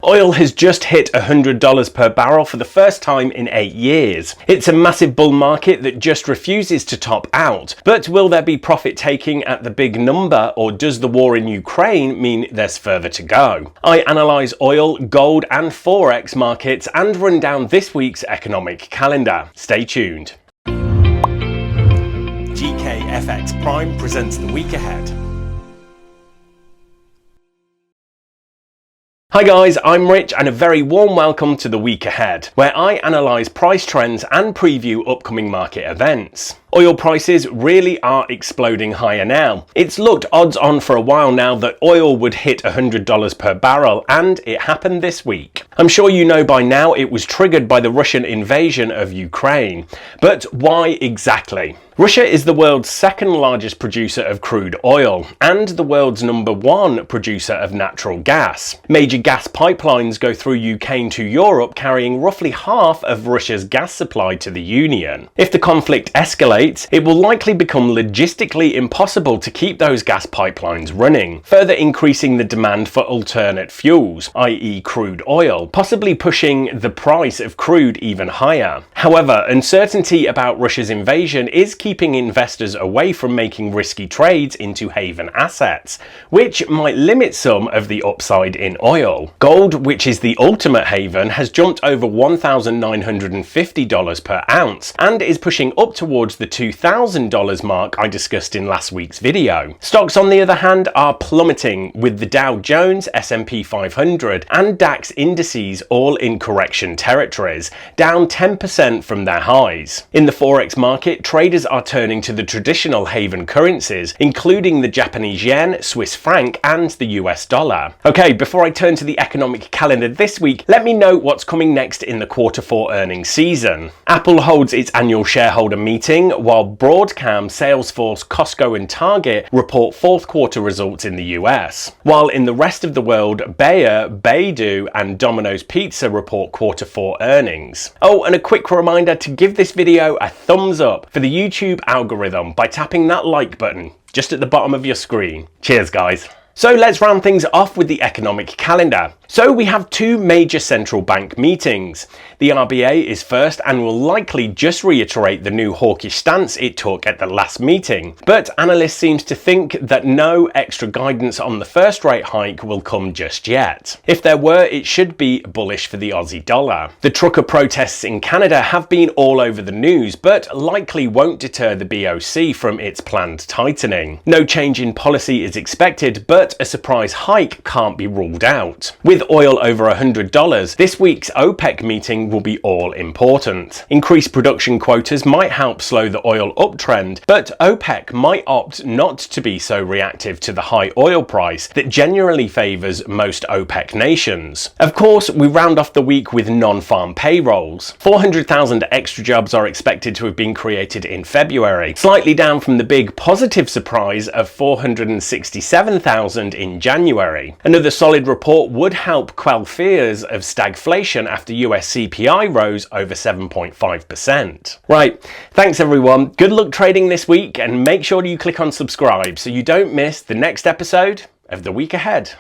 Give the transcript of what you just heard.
Oil has just hit $100 per barrel for the first time in 8 years. It's a massive bull market that just refuses to top out. But will there be profit taking at the big number, or does the war in Ukraine mean there's further to go? I analyse oil, gold and forex markets and run down this week's economic calendar. Stay tuned. GKFX Prime presents the week ahead. Hi guys, I'm Rich and a very warm welcome to the week ahead, where I analyse price trends and preview upcoming market events. Oil prices really are exploding higher now. It's looked odds on for a while now that oil would hit $100 per barrel, and it happened this week. I'm sure you know by now it was triggered by the Russian invasion of Ukraine. But why exactly? Russia is the world's second largest producer of crude oil and the world's #1 producer of natural gas. Major gas pipelines go through Ukraine to Europe, carrying roughly half of Russia's gas supply to the Union. If the conflict escalates, it will likely become logistically impossible to keep those gas pipelines running, further increasing the demand for alternate fuels, i.e. crude oil, possibly pushing the price of crude even higher. However, uncertainty about Russia's invasion is keeping investors away from making risky trades into haven assets, which might limit some of the upside in oil. Gold, which is the ultimate haven, has jumped over $1,950 per ounce and is pushing up towards the $2,000 mark I discussed in last week's video. Stocks, on the other hand, are plummeting, with the Dow Jones, S&P 500 and DAX indices all in correction territories, down 10% from their highs. In the forex market, traders are turning to the traditional haven currencies, including the Japanese yen, Swiss franc and the US dollar. Okay, before I turn to the economic calendar this week, let me know what's coming next in the Q4 earnings season. Apple holds its annual shareholder meeting, while Broadcom, Salesforce, Costco and Target report Q4 results in the US. While in the rest of the world, Bayer, Baidu and Domino's Pizza report Q4 earnings. Oh, and a quick reminder to give this video a thumbs up for the YouTube algorithm by tapping that like button just at the bottom of your screen. Cheers guys. So let's round things off with the economic calendar. So we have two major central bank meetings. The RBA is first and will likely just reiterate the new hawkish stance it took at the last meeting. But analysts seem to think that no extra guidance on the first rate hike will come just yet. If there were, it should be bullish for the Aussie dollar. The trucker protests in Canada have been all over the news, but likely won't deter the BOC from its planned tightening. No change in policy is expected, but a surprise hike can't be ruled out. With oil over $100, this week's OPEC meeting will be all important. Increased production quotas might help slow the oil uptrend, but OPEC might opt not to be so reactive to the high oil price that generally favours most OPEC nations. Of course, we round off the week with non-farm payrolls. 400,000 extra jobs are expected to have been created in February, slightly down from the big positive surprise of 467,000 in January. Another solid report would help quell fears of stagflation after US CPI rose over 7.5%. Right, thanks everyone. Good luck trading this week, and make sure you click on subscribe so you don't miss the next episode of the week ahead.